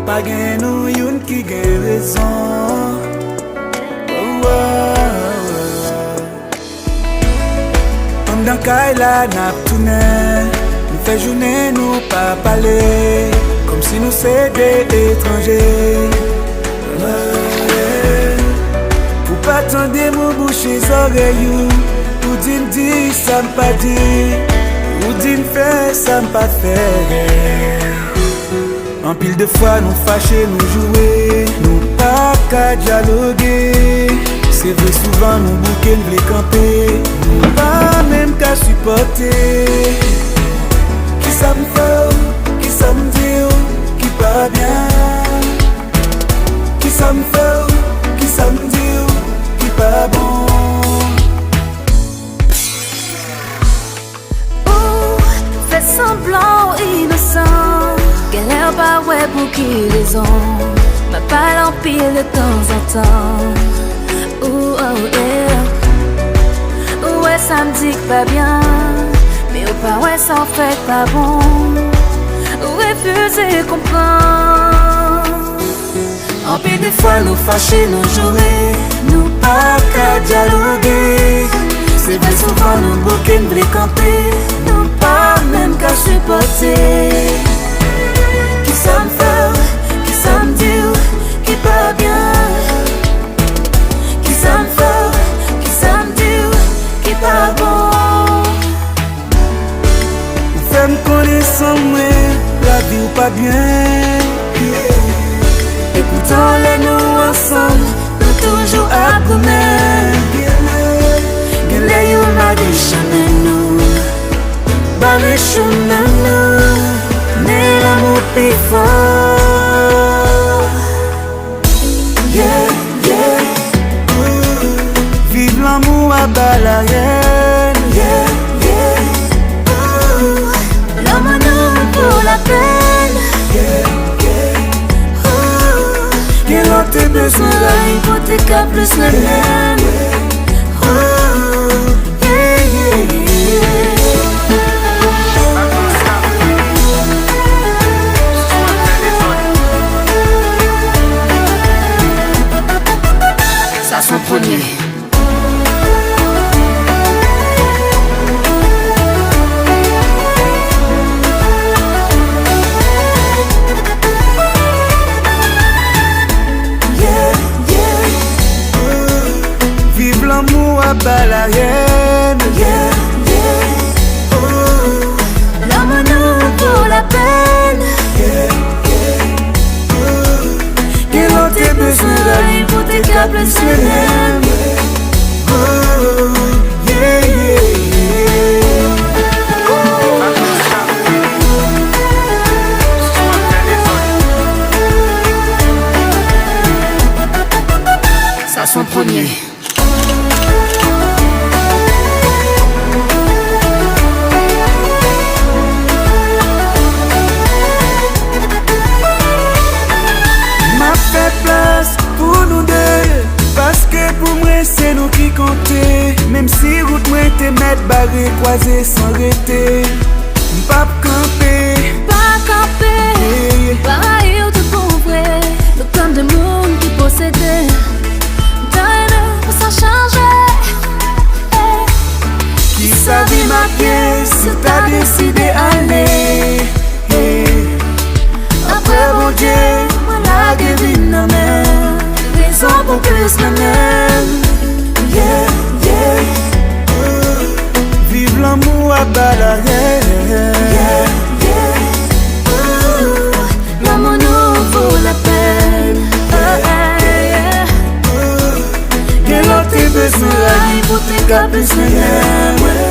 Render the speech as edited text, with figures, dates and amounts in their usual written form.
Pa gen nou yon ki gen rezon. An dan kay la nap tounen, nou fe jounen nou pa pale, kom si nou se de etranje. Pou pa tande mou bouche zoreyou, ou din di sa m pa di, ou din fe sa m pa fe. An pile de fwa nou fache nou joue, nou pa ka dialogue. C'est vrai souvent nou bouke nou vle kampe, nou pa même ka supporte. Ki sa m fè ou, ki sa m di ou, ki pa bien. Ki sa m fè ou, ki sa m di ou, ki pa bon. Ou fè semblant ou innocent, gen lèr pa wè pou ki rezon, ma pale en pile de temps en temps. Ouh, oh, yeah. Ouais, ça me dit que pas bien, mais ou pas, ouais, ça en fait pas bon. Refuser comprendre. En pile des fois, nous fâcher, nous jouer, nous pas qu'à dialoguer. C'est vrai, souvent, nous bouquer, nous les camper, nous pas même qu'à supporter. Qui ça me fait, qui ça me dit, qui pas bien. Qui ça me fait, qui ça me dit, qui pas bon. Ou fè m konen sans mwen, la vie ou pas bien. Et pourtant les nous ensemble, nous toujours à goûter. Gen le yo ma di chemin nous, barre chemin nous, mais l'amour plus fort. Yeah, yeah. Vive l'amour à bas la haine. Yeah, yeah. L'amour pour la peine. Yeah, yeah. Quel autre besoin la hypothèque à plus la mienne. Yeah, yeah, yeah. Ça son premier. Vive l'amour à bas la haine. Yeah, yeah. L'amour pour la peine. Yeah, yeah. Quel autre besoin la hypothèque à plus le même. Yeah, yeah, yeah. Ça son premier. M'a fait place pour nous deux, parce que pour moi c'est nous qui compter. Même si route moi te mettre barré, croisé sans arrêter. M'pas camper, Pas camper, pareil ou tout pour vrai. Le comme de monde qui possédait. Donne pour ça changer. qui savait ma pièce, si t'as décidé aller. Après mon Dieu, moi la guérine non mais raison pour plus me même. Yeah, yeah. Vive l'amour à bas la haine. Yeah, yeah. L'amour nous vaut la peine. Quel autre besoin la Hypothèque à plus le même.